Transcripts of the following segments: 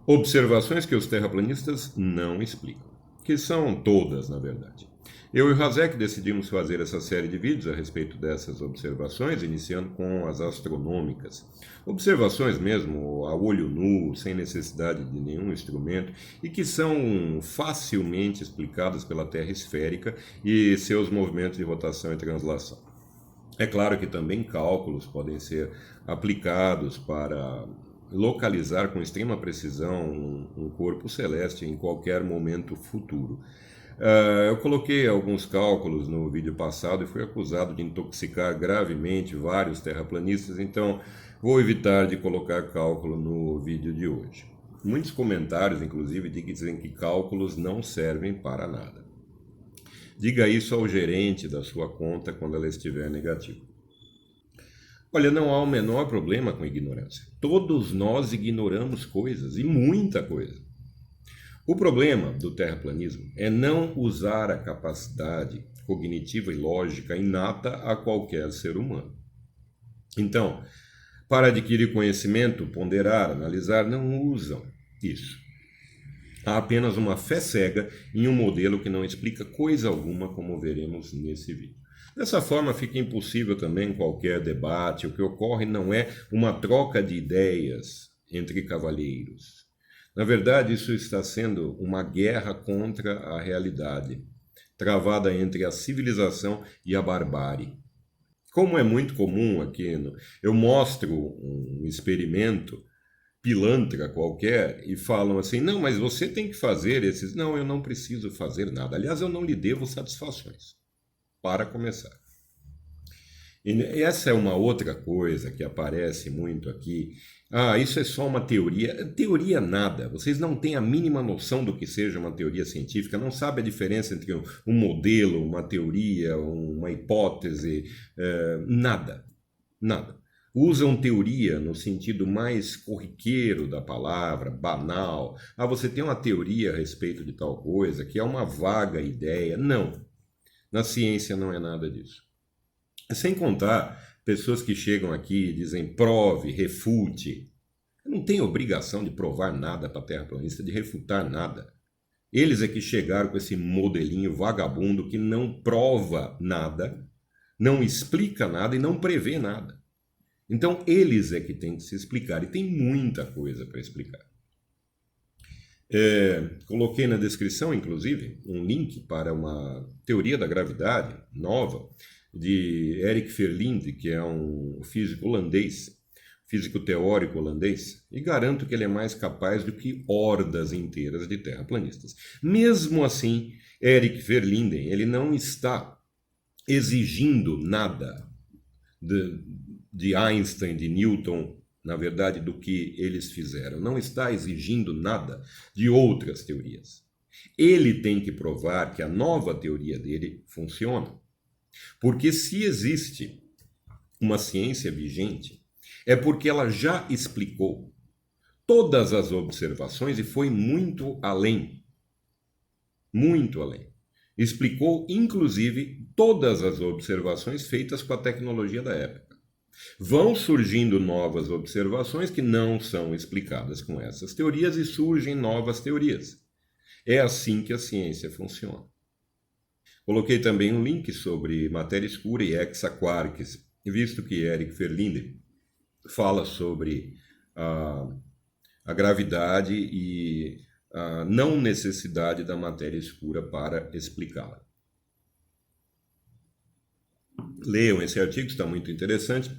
Observações que os terraplanistas não explicam, que são todas, na verdade. Eu e o Razek decidimos fazer essa série de vídeos a respeito dessas observações, iniciando com as astronômicas. Observações mesmo a olho nu, sem necessidade de nenhum instrumento, e que são facilmente explicadas pela Terra esférica e seus movimentos de rotação e translação. É claro que também cálculos podem ser aplicados para localizar com extrema precisão um corpo celeste em qualquer momento futuro. Eu coloquei alguns cálculos no vídeo passado e fui acusado de intoxicar gravemente vários terraplanistas, então vou evitar de colocar cálculo no vídeo de hoje. Muitos comentários, inclusive, dizem que cálculos não servem para nada. Diga isso ao gerente da sua conta quando ela estiver negativa. Olha, não há o menor problema com ignorância. Todos nós ignoramos coisas, e muita coisa. O problema do terraplanismo é não usar a capacidade cognitiva e lógica inata a qualquer ser humano. Então, para adquirir conhecimento, ponderar, analisar, não usam isso. Há apenas uma fé cega em um modelo que não explica coisa alguma, como veremos nesse vídeo. Dessa forma, fica impossível também qualquer debate. O que ocorre não é uma troca de ideias entre cavalheiros. Na verdade, isso está sendo uma guerra contra a realidade, travada entre a civilização e a barbárie. Como é muito comum aqui, eu mostro um experimento pilantra qualquer e falam assim, não, mas você tem que fazer esses... Não, eu não preciso fazer nada. Aliás, eu não lhe devo satisfações, para começar. E essa é uma outra coisa que aparece muito aqui. Ah, isso é só uma teoria. Teoria nada. Vocês não têm a mínima noção do que seja uma teoria científica, não sabem a diferença entre um modelo, uma teoria, uma hipótese, nada. Nada. Usam teoria no sentido mais corriqueiro da palavra, banal. Ah, você tem uma teoria a respeito de tal coisa, que é uma vaga ideia. Não. Na ciência não é nada disso. Sem contar pessoas que chegam aqui e dizem prove, refute. Eu não tenho obrigação de provar nada para a terraplanista, de refutar nada. Eles é que chegaram com esse modelinho vagabundo que não prova nada, não explica nada e não prevê nada. Então, eles é que têm que se explicar, e tem muita coisa para explicar. Coloquei na descrição, inclusive, um link para uma teoria da gravidade nova de Erik Ferlinde, que é um físico holandês, físico teórico holandês, e garanto que ele é mais capaz do que hordas inteiras de terraplanistas. Mesmo assim, Erik Ferlinde, ele não está exigindo nada de Einstein, de Newton, na verdade, do que eles fizeram. Não está exigindo nada de outras teorias. Ele tem que provar que a nova teoria dele funciona. Porque se existe uma ciência vigente, é porque ela já explicou todas as observações e foi muito além. Muito além. Explicou, inclusive, todas as observações feitas com a tecnologia da época. Vão surgindo novas observações que não são explicadas com essas teorias e surgem novas teorias. É assim que a ciência funciona. Coloquei também um link sobre matéria escura e hexaquarks, visto que Erik Ferlinde fala sobre a gravidade e a não necessidade da matéria escura para explicá-la. Leiam esse artigo, está muito interessante.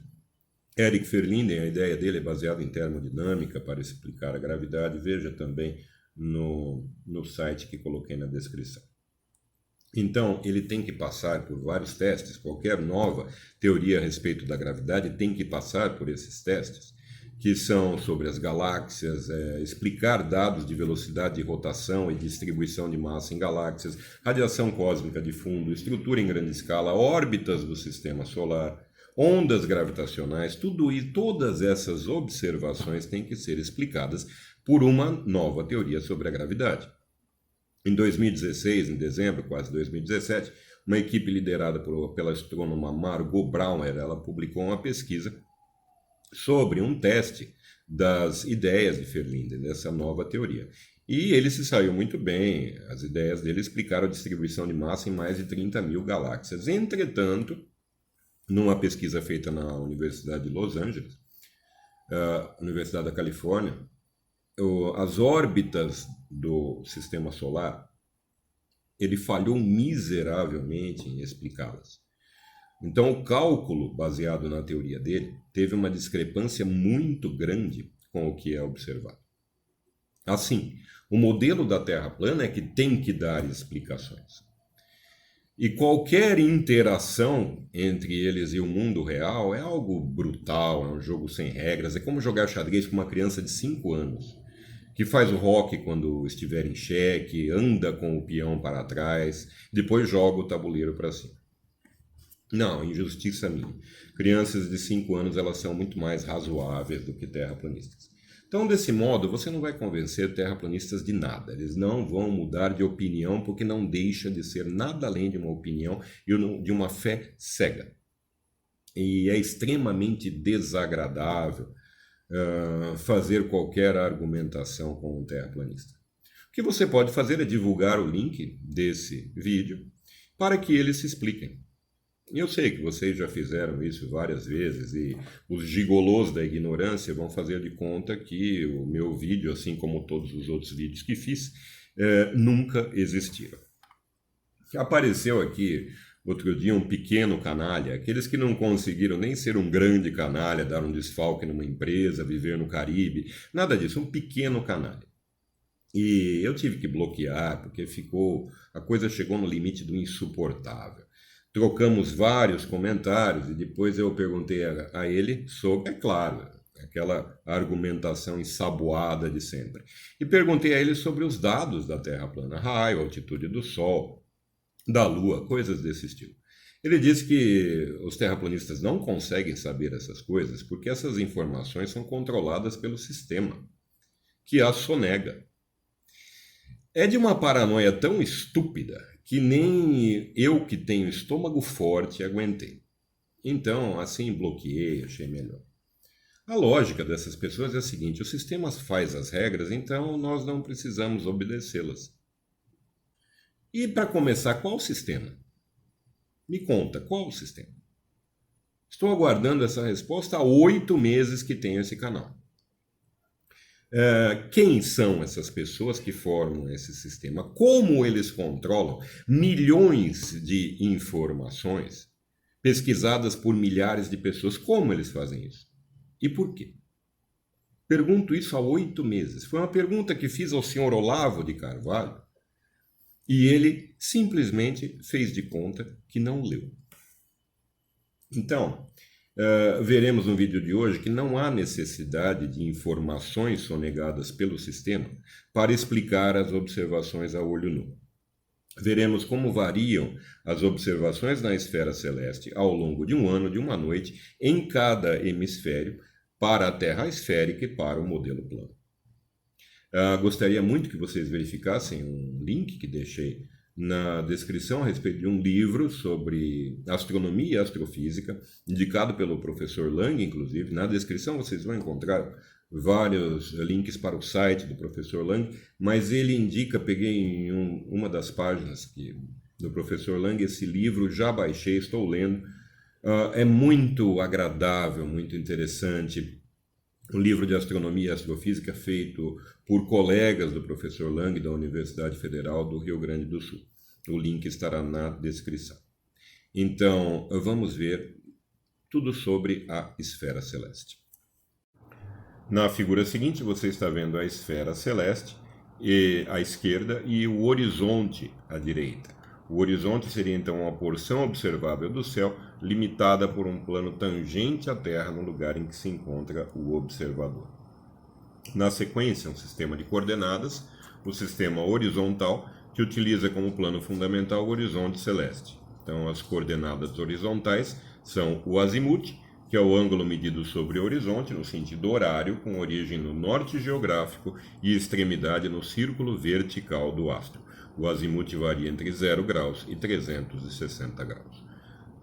Erik Ferlinde, a ideia dele é baseada em termodinâmica para explicar a gravidade. Veja também no site que coloquei na descrição. Então, ele tem que passar por vários testes. Qualquer nova teoria a respeito da gravidade tem que passar por esses testes, que são sobre as galáxias, explicar dados de velocidade de rotação e distribuição de massa em galáxias, radiação cósmica de fundo, estrutura em grande escala, órbitas do sistema solar, ondas gravitacionais, tudo e todas essas observações têm que ser explicadas por uma nova teoria sobre a gravidade. Em 2016, em dezembro, quase 2017, uma equipe liderada pela astrônoma Margot Brauer, ela publicou uma pesquisa sobre um teste das ideias de Verlinden, dessa nova teoria. E ele se saiu muito bem, as ideias dele explicaram a distribuição de massa em mais de 30 mil galáxias. Entretanto, numa pesquisa feita na Universidade de Los Angeles, Universidade da Califórnia, as órbitas do sistema solar, ele falhou miseravelmente em explicá-las. Então, o cálculo baseado na teoria dele teve uma discrepância muito grande com o que é observado. Assim, o modelo da Terra plana é que tem que dar explicações. E qualquer interação entre eles e o mundo real é algo brutal, é um jogo sem regras, é como jogar xadrez com uma criança de 5 anos, que faz o roque quando estiver em xeque, anda com o peão para trás, depois joga o tabuleiro para cima. Não, injustiça minha. Crianças de 5 anos, elas são muito mais razoáveis do que terraplanistas. Então, desse modo, você não vai convencer terraplanistas de nada. Eles não vão mudar de opinião, porque não deixa de ser nada além de uma opinião e de uma fé cega. E é extremamente desagradável fazer qualquer argumentação com um terraplanista. O que você pode fazer é divulgar o link desse vídeo para que eles se expliquem. Eu sei que vocês já fizeram isso várias vezes e os gigolôs da ignorância vão fazer de conta que o meu vídeo, assim como todos os outros vídeos que fiz, nunca existiram. Apareceu aqui outro dia um pequeno canalha, aqueles que não conseguiram nem ser um grande canalha, dar um desfalque numa empresa, viver no Caribe, nada disso, um pequeno canalha. E eu tive que bloquear, porque a coisa chegou no limite do insuportável. Trocamos vários comentários e depois eu perguntei a ele sobre, é claro, aquela argumentação ensaboada de sempre. E perguntei a ele sobre os dados da Terra plana, raio, altitude do Sol, da Lua, coisas desse estilo. Ele disse que os terraplanistas não conseguem saber essas coisas porque essas informações são controladas pelo sistema, que as sonega. É de uma paranoia tão estúpida que nem eu, que tenho estômago forte, aguentei. Então, assim, bloqueei, achei melhor. A lógica dessas pessoas é a seguinte: o sistema faz as regras, então nós não precisamos obedecê-las. E para começar, qual sistema? Me conta, qual o sistema? Estou aguardando essa resposta há 8 meses que tenho esse canal. Quem são essas pessoas que formam esse sistema? Como eles controlam milhões de informações pesquisadas por milhares de pessoas? Como eles fazem isso? E por quê? Pergunto isso há 8 meses. Foi uma pergunta que fiz ao senhor Olavo de Carvalho e ele simplesmente fez de conta que não leu. Então, veremos no vídeo de hoje que não há necessidade de informações sonegadas pelo sistema para explicar as observações a olho nu. Veremos como variam as observações na esfera celeste ao longo de um ano, de uma noite, em cada hemisfério, para a Terra esférica e para o modelo plano. Gostaria muito que vocês verificassem um link que deixei na descrição a respeito de um livro sobre astronomia e astrofísica, indicado pelo professor Lang, inclusive. Na descrição vocês vão encontrar vários links para o site do professor Lang, mas ele indica, peguei em uma das páginas do professor Lang, esse livro, já baixei, estou lendo. É muito agradável, muito interessante. Um livro de astronomia e astrofísica feito por colegas do professor Lang da Universidade Federal do Rio Grande do Sul. O link estará na descrição. Então, vamos ver tudo sobre a esfera celeste. Na figura seguinte, você está vendo a esfera celeste à esquerda e o horizonte à direita. O horizonte seria então uma porção observável do céu, limitada por um plano tangente à Terra no lugar em que se encontra o observador. Na sequência, um sistema de coordenadas, o sistema horizontal, que utiliza como plano fundamental o horizonte celeste. Então, as coordenadas horizontais são o azimuth, que é o ângulo medido sobre o horizonte no sentido horário, com origem no norte geográfico e extremidade no círculo vertical do astro. O azimuth varia entre 0 graus e 360 graus.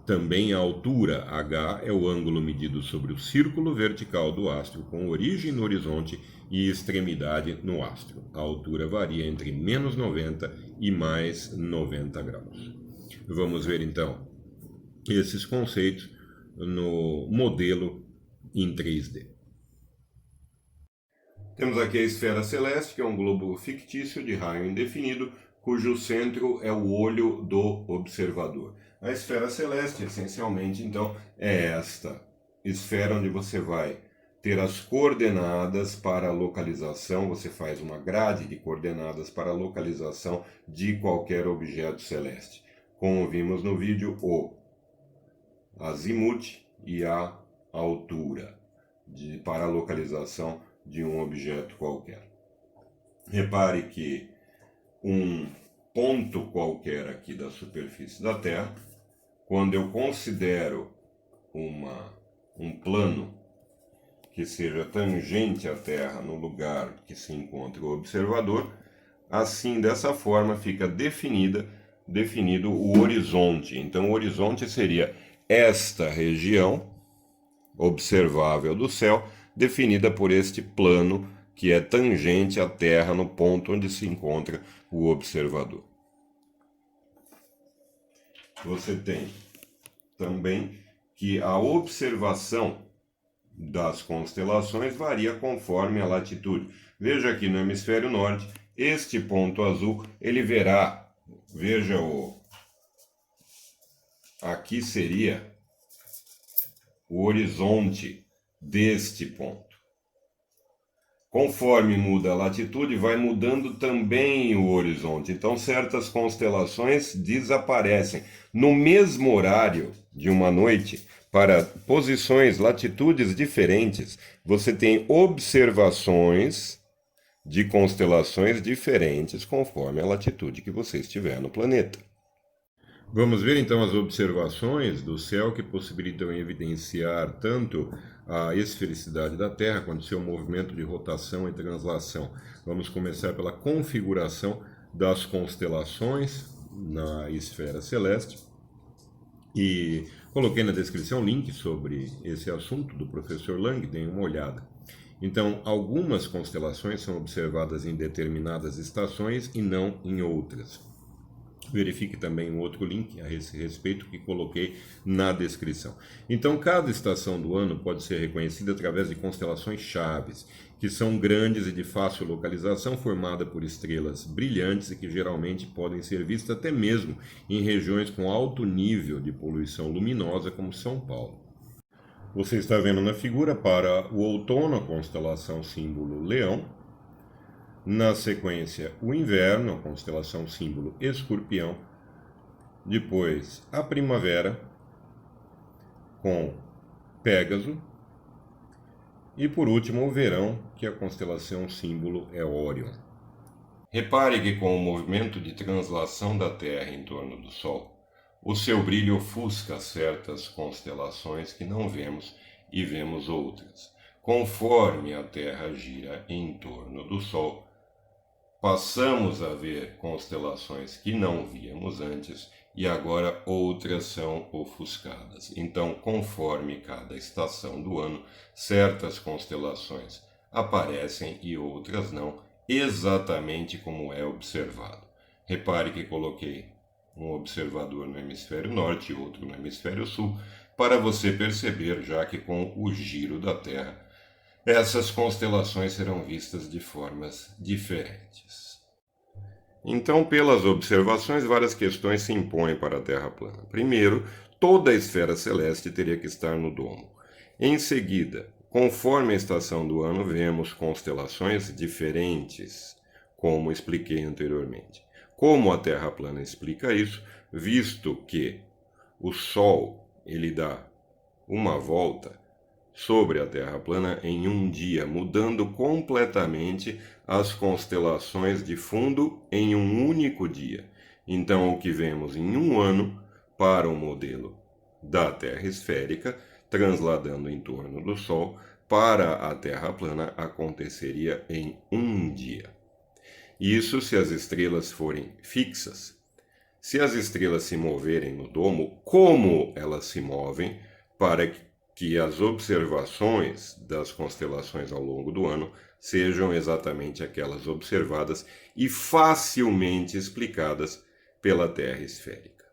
Também a altura h é o ângulo medido sobre o círculo vertical do astro com origem no horizonte e extremidade no astro. A altura varia entre menos 90 e mais 90 graus. Vamos ver então esses conceitos no modelo em 3D. Temos aqui a esfera celeste, que é um globo fictício de raio indefinido, cujo centro é o olho do observador. A esfera celeste, essencialmente, então, é esta esfera onde você vai ter as coordenadas para a localização, você faz uma grade de coordenadas para a localização de qualquer objeto celeste. Como vimos no vídeo, o azimuth e a altura para a localização de um objeto qualquer. Repare que um ponto qualquer aqui da superfície da Terra, quando eu considero um plano que seja tangente à Terra no lugar que se encontra o observador, assim, dessa forma, fica definido o horizonte. Então, o horizonte seria esta região observável do céu, definida por este plano que é tangente à Terra no ponto onde se encontra o observador. Você tem também que a observação das constelações varia conforme a latitude. Veja aqui no hemisfério norte, este ponto azul, ele verá, veja aqui seria o horizonte deste ponto. Conforme muda a latitude, vai mudando também o horizonte. Então, certas constelações desaparecem. No mesmo horário de uma noite, para posições, latitudes diferentes, você tem observações de constelações diferentes conforme a latitude que você estiver no planeta. Vamos ver então as observações do céu que possibilitam evidenciar tanto a esfericidade da Terra quanto seu movimento de rotação e translação. Vamos começar pela configuração das constelações na esfera celeste. E coloquei na descrição link sobre esse assunto do professor Lang, deem uma olhada. Então, algumas constelações são observadas em determinadas estações e não em outras. Verifique também um outro link a esse respeito que coloquei na descrição. Então, cada estação do ano pode ser reconhecida através de constelações chaves, que são grandes e de fácil localização, formada por estrelas brilhantes e que geralmente podem ser vistas até mesmo em regiões com alto nível de poluição luminosa, como São Paulo. Você está vendo na figura para o outono a constelação símbolo Leão, na sequência o inverno, a constelação símbolo Escorpião, depois a primavera com Pégaso e por último o verão, que a constelação símbolo é Órion. Repare que com o movimento de translação da Terra em torno do Sol, o seu brilho ofusca certas constelações que não vemos e vemos outras. Conforme a Terra gira em torno do Sol, passamos a ver constelações que não víamos antes e agora outras são ofuscadas. Então, conforme cada estação do ano, certas constelações aparecem e outras não, exatamente como é observado. Repare que coloquei um observador no hemisfério norte e outro no hemisfério sul, para você perceber já que com o giro da Terra, essas constelações serão vistas de formas diferentes. Então, pelas observações, várias questões se impõem para a Terra plana. Primeiro, toda a esfera celeste teria que estar no domo. Em seguida, conforme a estação do ano, vemos constelações diferentes, como expliquei anteriormente. Como a Terra plana explica isso, visto que o Sol ele dá uma volta sobre a Terra plana em um dia, mudando completamente as constelações de fundo em um único dia. Então, o que vemos em um ano para o modelo da Terra esférica, transladando em torno do Sol, para a Terra plana aconteceria em um dia. Isso se as estrelas forem fixas. se as estrelas se moverem no domo, como elas se movem para que as observações das constelações ao longo do ano sejam exatamente aquelas observadas e facilmente explicadas pela Terra esférica.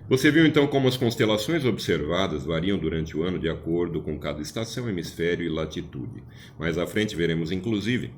Você viu então como as constelações observadas variam durante o ano de acordo com cada estação, hemisfério e latitude. Mais à frente veremos inclusive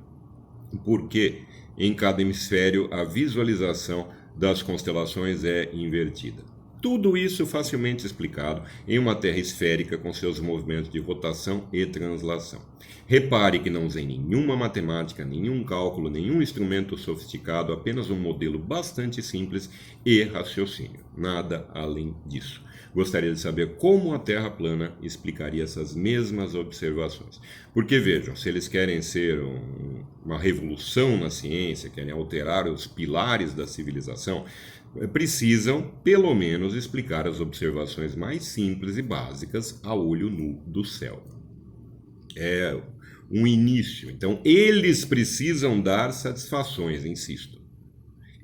por que em cada hemisfério a visualização das constelações é invertida. Tudo isso facilmente explicado em uma Terra esférica com seus movimentos de rotação e translação. Repare que não usei nenhuma matemática, nenhum cálculo, nenhum instrumento sofisticado, apenas um modelo bastante simples e raciocínio. Nada além disso. Gostaria de saber como a Terra plana explicaria essas mesmas observações. Porque vejam, se eles querem ser uma revolução na ciência, querem alterar os pilares da civilização, precisam, pelo menos, explicar as observações mais simples e básicas a olho nu do céu. É um início. Então, eles precisam dar satisfações, insisto.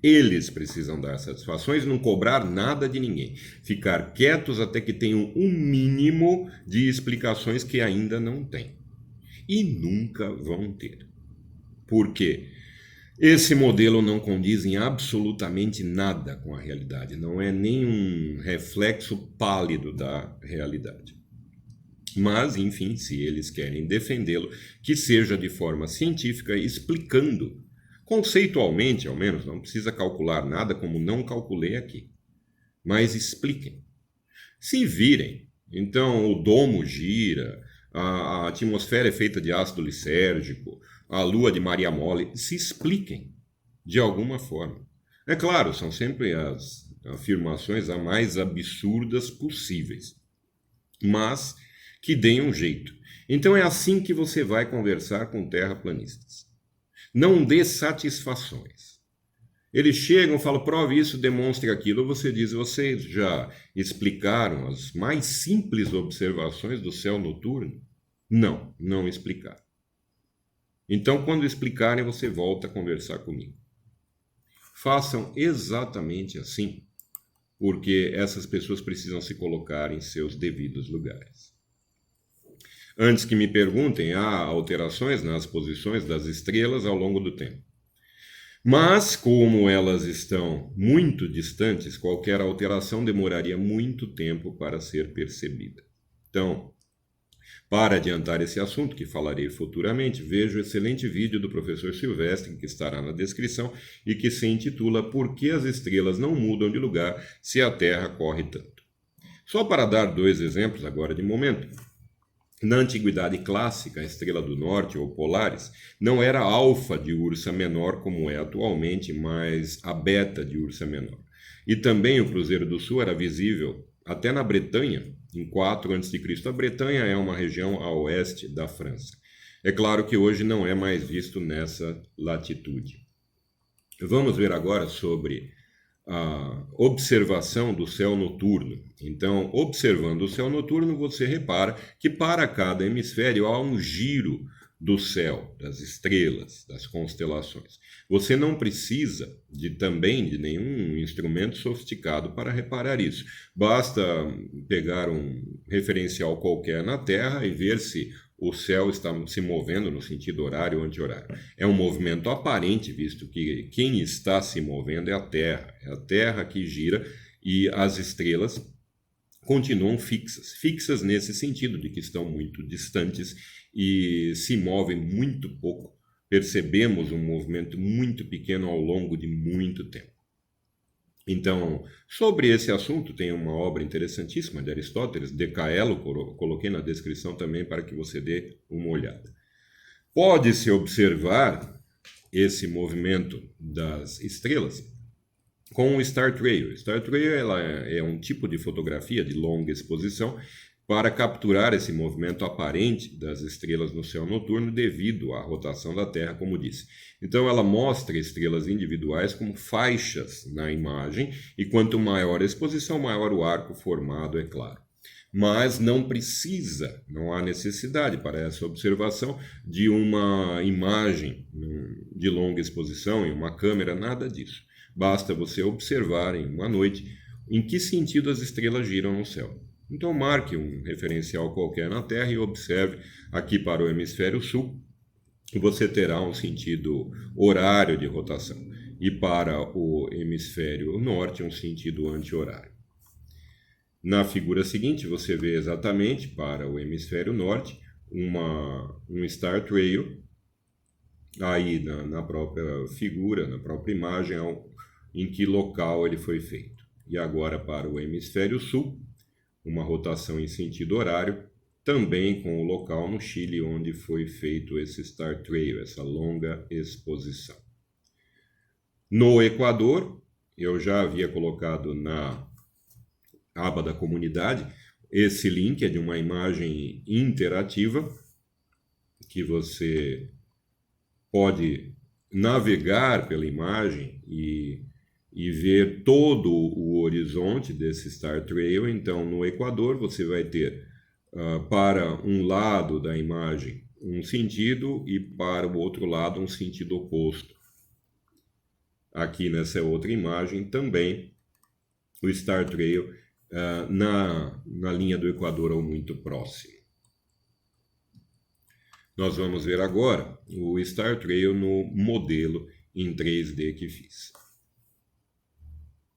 Eles precisam dar satisfações, não cobrar nada de ninguém. Ficar quietos até que tenham um mínimo de explicações que ainda não têm. E nunca vão ter. Por quê? Esse modelo não condiz em absolutamente nada com a realidade. Não é nem um reflexo pálido da realidade. Mas, enfim, se eles querem defendê-lo, que seja de forma científica, explicando conceitualmente, ao menos, não precisa calcular nada como não calculei aqui. Mas expliquem. Se virem, então o domo gira, a atmosfera é feita de ácido lisérgico, a lua de Maria Mole, se expliquem de alguma forma. É claro, são sempre as afirmações as mais absurdas possíveis, mas que deem um jeito. Então é assim que você vai conversar com terraplanistas. Não dê satisfações. Eles chegam, falam, prove isso, demonstre aquilo. Você diz, vocês já explicaram as mais simples observações do céu noturno? Não, não explicaram. Então, quando explicarem, você volta a conversar comigo. Façam exatamente assim, porque essas pessoas precisam se colocar em seus devidos lugares. Antes que me perguntem, há alterações nas posições das estrelas ao longo do tempo. Mas, como elas estão muito distantes, qualquer alteração demoraria muito tempo para ser percebida. Então, para adiantar esse assunto, que falarei futuramente, veja o excelente vídeo do professor Silvestre, que estará na descrição, e que se intitula Por que as estrelas não mudam de lugar se a Terra corre tanto? Só para dar 2 exemplos agora de momento. Na Antiguidade Clássica, a Estrela do Norte, ou Polaris, não era a Alfa de Ursa Menor como é atualmente, mas a Beta de Ursa Menor. E também o Cruzeiro do Sul era visível até na Bretanha, em 4 a.C. A Bretanha é uma região a oeste da França. É claro que hoje não é mais visto nessa latitude. Vamos ver agora sobre a observação do céu noturno. Então, observando o céu noturno, você repara que para cada hemisfério há um giro do céu, das estrelas, das constelações. Você não precisa também de nenhum instrumento sofisticado para reparar isso. Basta pegar um referencial qualquer na Terra e ver se o céu está se movendo no sentido horário ou anti-horário. É um movimento aparente, visto que quem está se movendo é a Terra que gira e as estrelas continuam fixas nesse sentido, de que estão muito distantes e se movem muito pouco. Percebemos um movimento muito pequeno ao longo de muito tempo. Então, sobre esse assunto, tem uma obra interessantíssima de Aristóteles, De Caelo, coloquei na descrição também para que você dê uma olhada. Pode-se observar esse movimento das estrelas com o Star Trail. Star Trail ela é um tipo de fotografia de longa exposição para capturar esse movimento aparente das estrelas no céu noturno devido à rotação da Terra, como disse. Então ela mostra estrelas individuais como faixas na imagem e quanto maior a exposição, maior o arco formado, é claro. Mas não precisa, não há necessidade para essa observação de uma imagem de longa exposição em uma câmera, nada disso. Basta você observar em uma noite em que sentido as estrelas giram no céu. Então marque um referencial qualquer na Terra e observe aqui para o hemisfério sul, você terá um sentido horário de rotação e para o hemisfério norte um sentido anti-horário. Na figura seguinte você vê exatamente para o hemisfério norte um Star Trail, aí na própria figura, na própria imagem, em que local ele foi feito. E agora para o hemisfério sul, uma rotação em sentido horário, também com o local no Chile onde foi feito esse Star Trail, essa longa exposição. No Equador, eu já havia colocado na aba da comunidade, esse link é de uma imagem interativa, que você pode navegar pela imagem e ver todo o horizonte desse Star Trail. Então, no Equador, você vai ter para um lado da imagem um sentido e para o outro lado um sentido oposto. Aqui nessa outra imagem também o Star Trail na linha do Equador ou muito próximo. Nós vamos ver agora o Star Trail no modelo em 3D que fiz.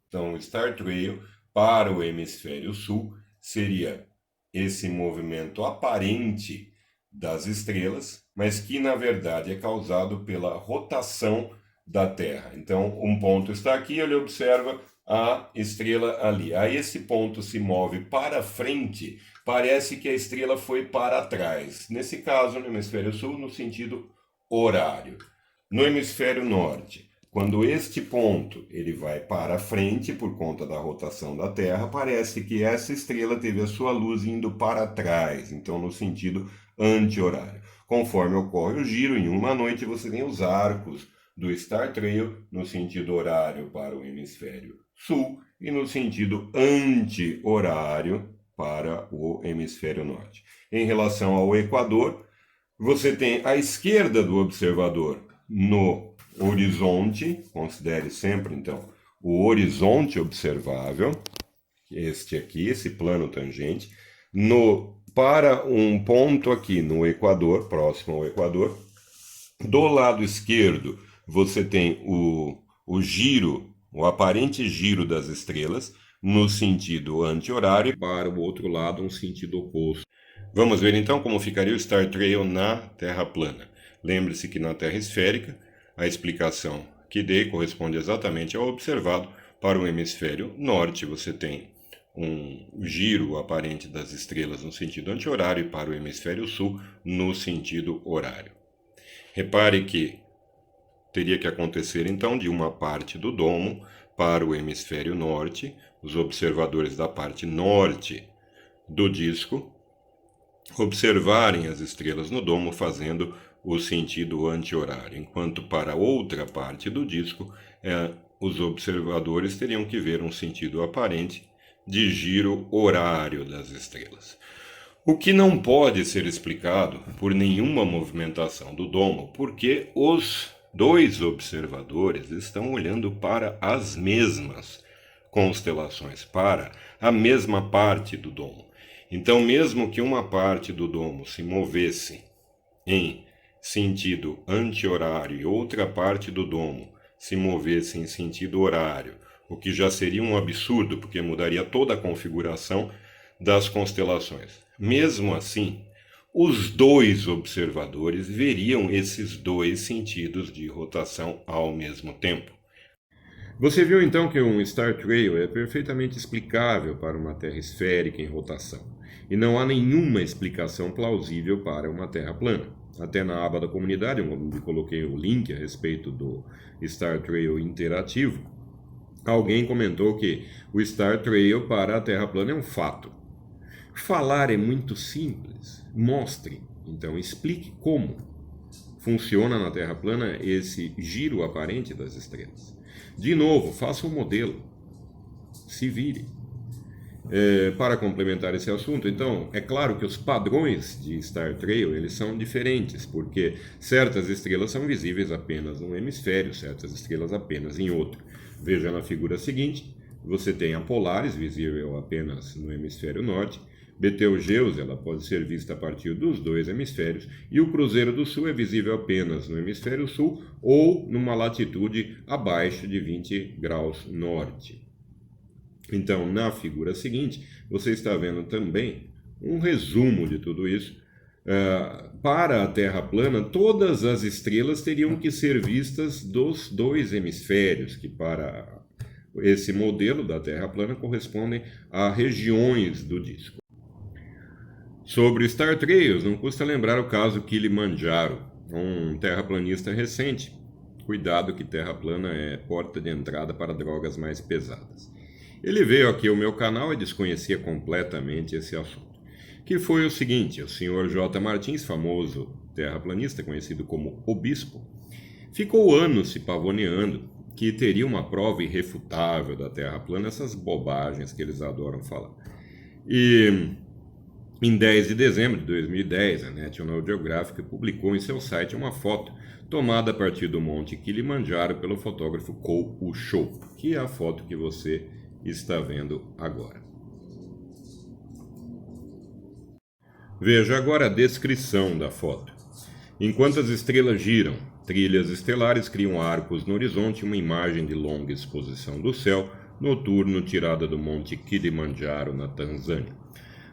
Então, o Star Trail para o hemisfério sul seria esse movimento aparente das estrelas, mas que na verdade é causado pela rotação da Terra. Então, um ponto está aqui, ele observa a estrela ali. Aí esse ponto se move para frente, parece que a estrela foi para trás. Nesse caso, no hemisfério sul, no sentido horário. No hemisfério norte, quando este ponto ele vai para frente por conta da rotação da Terra, parece que essa estrela teve a sua luz indo para trás, então no sentido anti-horário. Conforme ocorre o giro, em uma noite você tem os arcos do Star Trail no sentido horário para o hemisfério sul e no sentido anti-horário para o hemisfério norte. Em relação ao Equador, você tem à esquerda do observador no horizonte, considere sempre então o horizonte observável, este aqui, esse plano tangente, para um ponto aqui no Equador, próximo ao Equador. Do lado esquerdo você tem o giro, o aparente giro das estrelas no sentido anti-horário e para o outro lado um sentido oposto. Vamos ver então como ficaria o Star Trail na Terra plana. Lembre-se que na Terra esférica a explicação que dei corresponde exatamente ao observado. Para o hemisfério norte você tem um giro aparente das estrelas no sentido anti-horário e para o hemisfério sul no sentido horário. Repare que teria que acontecer então de uma parte do domo para o hemisfério norte, os observadores da parte norte do disco observarem as estrelas no domo fazendo o sentido anti-horário, enquanto para outra parte do disco os observadores teriam que ver um sentido aparente de giro horário das estrelas. O que não pode ser explicado por nenhuma movimentação do domo, porque os dois observadores estão olhando para as mesmas constelações, para a mesma parte do domo. Então, mesmo que uma parte do domo se movesse em sentido anti-horário e outra parte do domo se movesse em sentido horário, o que já seria um absurdo, porque mudaria toda a configuração das constelações. Mesmo assim, os dois observadores veriam esses dois sentidos de rotação ao mesmo tempo. Você viu então que um Star Trail é perfeitamente explicável para uma Terra esférica em rotação, e não há nenhuma explicação plausível para uma Terra plana. Até na aba da comunidade, onde coloquei o link a respeito do Star Trail interativo, alguém comentou que o Star Trail para a Terra plana é um fato. Falar é muito simples. Mostre, então explique como funciona na Terra plana esse giro aparente das estrelas. De novo, faça um modelo. Se vire. Para complementar esse assunto, então, é claro que os padrões de Star Trail eles são diferentes, porque certas estrelas são visíveis apenas num hemisfério, certas estrelas apenas em outro. Veja na figura seguinte, você tem a Polaris, visível apenas no hemisfério norte, Betelgeuse ela pode ser vista a partir dos dois hemisférios, e o Cruzeiro do Sul é visível apenas no hemisfério sul ou numa latitude abaixo de 20 graus norte. Então, na figura seguinte, você está vendo também um resumo de tudo isso. Para a Terra plana, todas as estrelas teriam que ser vistas dos dois hemisférios, que para esse modelo da Terra plana correspondem a regiões do disco. Sobre Star Trails, não custa lembrar o caso Kilimanjaro, um terraplanista recente. Cuidado que terra plana é porta de entrada para drogas mais pesadas. Ele veio aqui ao meu canal e desconhecia completamente esse assunto. Que foi o seguinte, o Sr. J. Martins, famoso terraplanista, conhecido como o Bispo, ficou anos se pavoneando que teria uma prova irrefutável da Terra plana, essas bobagens que eles adoram falar. E em 10 de dezembro de 2010, a National Geographic publicou em seu site uma foto tomada a partir do Monte Kilimanjaro pelo fotógrafo Kou Ushou, que é a foto que você está vendo agora. Veja agora a descrição da foto. Enquanto as estrelas giram, trilhas estelares criam arcos no horizonte, uma imagem de longa exposição do céu noturno tirada do Monte Kilimanjaro, na Tanzânia.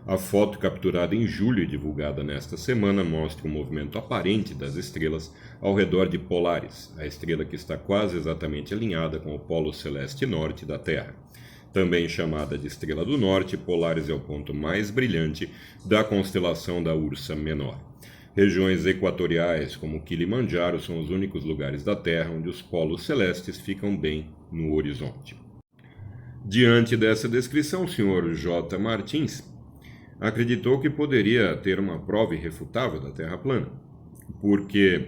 A foto capturada em julho e divulgada nesta semana mostra o movimento aparente das estrelas ao redor de Polaris, a estrela que está quase exatamente alinhada com o polo celeste norte da Terra. Também chamada de Estrela do Norte, Polaris é o ponto mais brilhante da constelação da Ursa Menor. Regiões equatoriais, como Kilimanjaro, são os únicos lugares da Terra onde os polos celestes ficam bem no horizonte. Diante dessa descrição, o Sr. J. Martins acreditou que poderia ter uma prova irrefutável da Terra plana, porque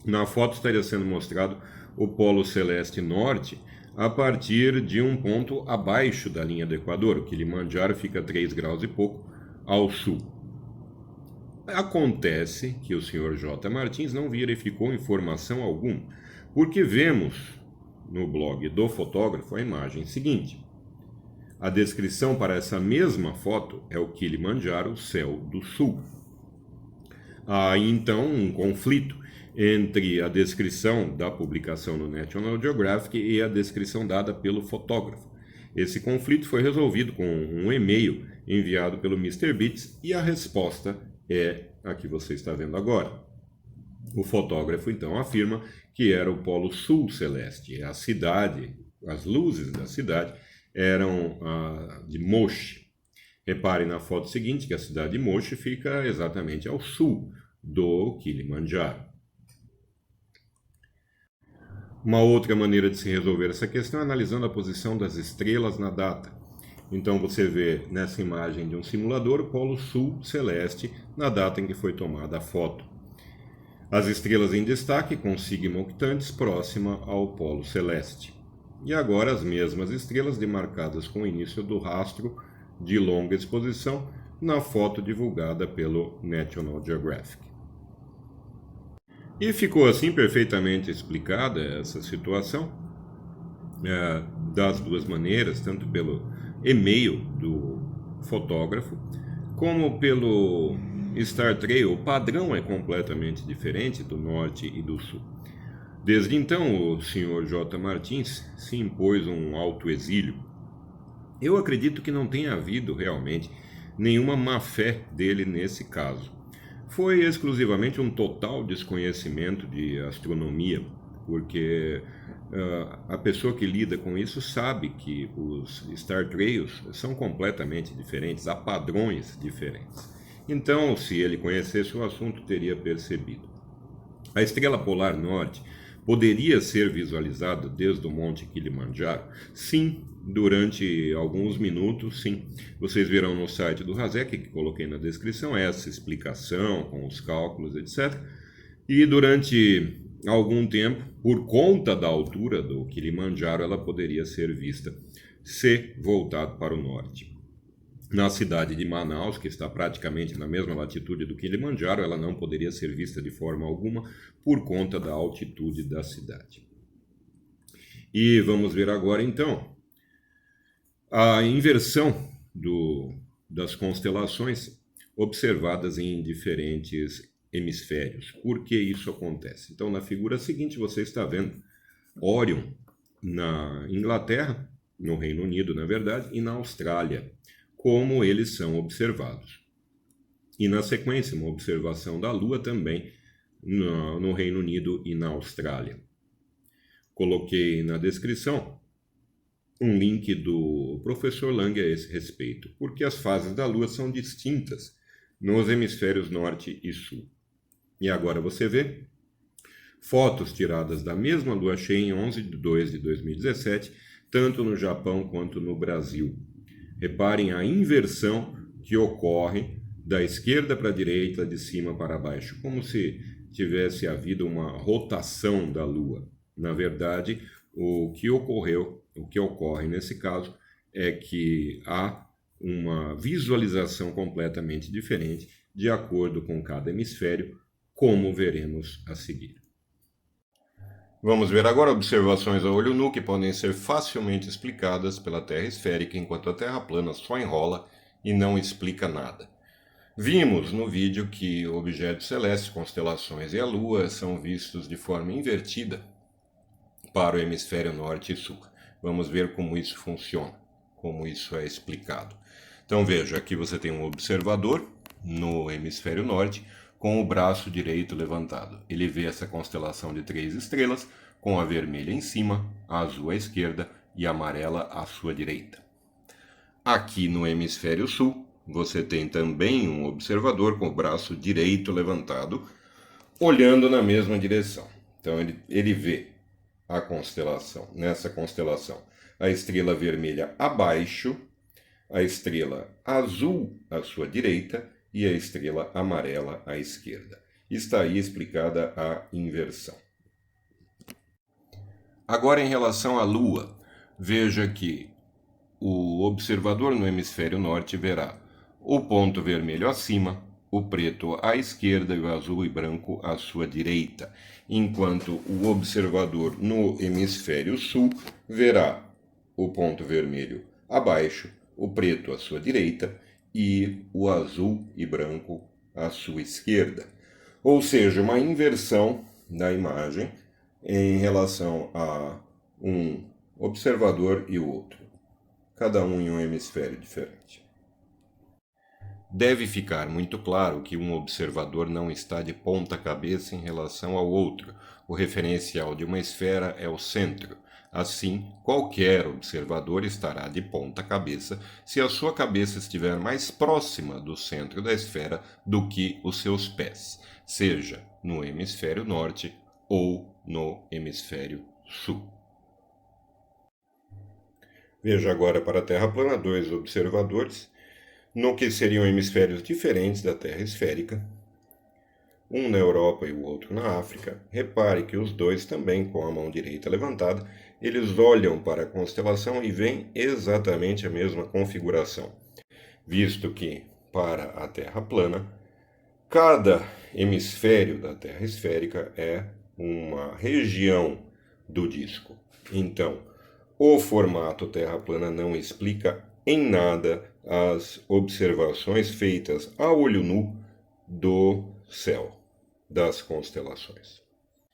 na foto estaria sendo mostrado o polo celeste norte a partir de um ponto abaixo da linha do Equador. O Kilimanjaro fica 3 graus e pouco ao sul. Acontece que o Sr. J. Martins não verificou informação alguma, porque vemos no blog do fotógrafo a imagem seguinte. A descrição para essa mesma foto é o Kilimanjaro, céu do sul. Há então um conflito entre a descrição da publicação no National Geographic e a descrição dada pelo fotógrafo. Esse conflito foi resolvido com um e-mail enviado pelo MrBeats e a resposta é a que você está vendo agora. O fotógrafo então afirma que era o polo sul celeste, a cidade, as luzes da cidade eram de Moche. Repare na foto seguinte que a cidade de Moche fica exatamente ao sul do Kilimanjaro. Uma outra maneira de se resolver essa questão é analisando a posição das estrelas na data. Então você vê nessa imagem de um simulador o polo sul celeste na data em que foi tomada a foto. As estrelas em destaque com sigma octantes próxima ao polo celeste. E agora as mesmas estrelas demarcadas com o início do rastro de longa exposição na foto divulgada pelo National Geographic. E ficou assim perfeitamente explicada essa situação, das duas maneiras, tanto pelo e-mail do fotógrafo, como pelo Star Trail. O padrão é completamente diferente do norte e do sul. Desde então, o Sr. J. Martins se impôs um autoexílio. Eu acredito que não tenha havido realmente nenhuma má-fé dele nesse caso. Foi exclusivamente um total desconhecimento de astronomia, porque a pessoa que lida com isso sabe que os Star Trails são completamente diferentes, há padrões diferentes. Então, se ele conhecesse o assunto, teria percebido. A estrela polar norte poderia ser visualizada desde o Monte Kilimanjaro? Sim, durante alguns minutos, sim. Vocês verão no site do Razek, que coloquei na descrição, essa explicação com os cálculos, etc. E durante algum tempo, por conta da altura do Kilimanjaro, ela poderia ser vista se voltado para o norte. Na cidade de Manaus, que está praticamente na mesma latitude do Quilimanjaro, ela não poderia ser vista de forma alguma por conta da altitude da cidade. E vamos ver agora então a inversão das constelações observadas em diferentes hemisférios. Por que isso acontece? Então, na figura seguinte, você está vendo Órion na Inglaterra, no Reino Unido, na verdade, e na Austrália, como eles são observados. E na sequência, uma observação da Lua também no Reino Unido e na Austrália. Coloquei na descrição um link do professor Lang a esse respeito, porque as fases da Lua são distintas nos hemisférios norte e sul. E agora você vê fotos tiradas da mesma lua cheia em 11 de 2 de 2017, tanto no Japão quanto no Brasil. Reparem a inversão que ocorre da esquerda para a direita, de cima para baixo, como se tivesse havido uma rotação da lua. Na verdade, o que ocorre nesse caso é que há uma visualização completamente diferente de acordo com cada hemisfério, como veremos a seguir. Vamos ver agora observações a olho nu que podem ser facilmente explicadas pela Terra esférica, enquanto a Terra plana só enrola e não explica nada. Vimos no vídeo que objetos celestes, constelações e a Lua são vistos de forma invertida para o hemisfério norte e sul. Vamos ver como isso funciona, como isso é explicado. Então veja, aqui você tem um observador no hemisfério norte com o braço direito levantado. Ele vê essa constelação de 3 estrelas, com a vermelha em cima, a azul à esquerda e a amarela à sua direita. Aqui no hemisfério sul, você tem também um observador com o braço direito levantado, olhando na mesma direção. Então ele vê a constelação, nessa constelação, a estrela vermelha abaixo, a estrela azul à sua direita e a estrela amarela à esquerda. Está aí explicada a inversão. Agora, em relação à Lua, veja que o observador no hemisfério norte verá o ponto vermelho acima, o preto à esquerda e o azul e branco à sua direita, enquanto o observador no hemisfério sul verá o ponto vermelho abaixo, o preto à sua direita e o azul e branco à sua esquerda. Ou seja, uma inversão da imagem em relação a um observador e o outro, cada um em um hemisfério diferente. Deve ficar muito claro que um observador não está de ponta cabeça em relação ao outro. O referencial de uma esfera é o centro. Assim, qualquer observador estará de ponta cabeça se a sua cabeça estiver mais próxima do centro da esfera do que os seus pés, seja no hemisfério norte ou no hemisfério sul. Veja agora para a Terra plana 2 observadores, no que seriam hemisférios diferentes da Terra esférica, um na Europa e o outro na África. Repare que os dois também com a mão direita levantada, eles olham para a constelação e veem exatamente a mesma configuração, visto que, para a Terra plana, cada hemisfério da Terra esférica é uma região do disco. Então, o formato Terra plana não explica em nada as observações feitas a olho nu do céu, das constelações.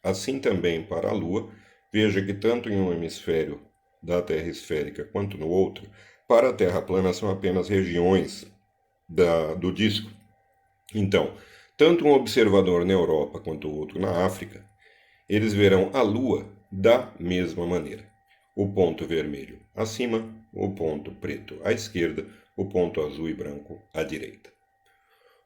Assim também para a Lua, veja que tanto em um hemisfério da Terra esférica quanto no outro, para a Terra plana são apenas regiões do disco. Então, tanto um observador na Europa quanto o outro na África, eles verão a Lua da mesma maneira. O ponto vermelho acima, o ponto preto à esquerda, o ponto azul e branco à direita.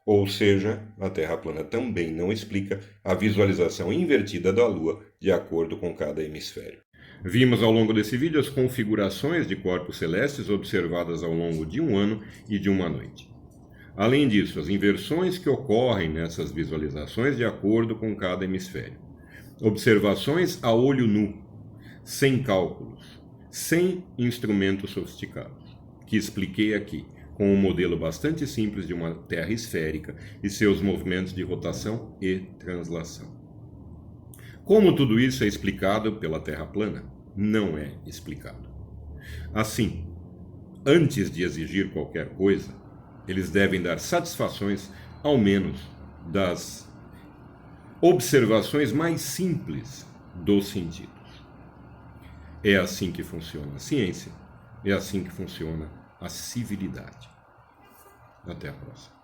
Ou seja, a Terra plana também não explica a visualização invertida da Lua de acordo com cada hemisfério. Vimos ao longo desse vídeo as configurações de corpos celestes observadas ao longo de um ano e de uma noite. Além disso, as inversões que ocorrem nessas visualizações de acordo com cada hemisfério. Observações a olho nu, sem cálculos, sem instrumentos sofisticados, que expliquei aqui. com um modelo bastante simples de uma Terra esférica e seus movimentos de rotação e translação. Como tudo isso é explicado pela Terra plana? Não é explicado. Assim, antes de exigir qualquer coisa, eles devem dar satisfações, ao menos, das observações mais simples dos sentidos. É assim que funciona a ciência, é assim que funciona a civilidade. Até a próxima.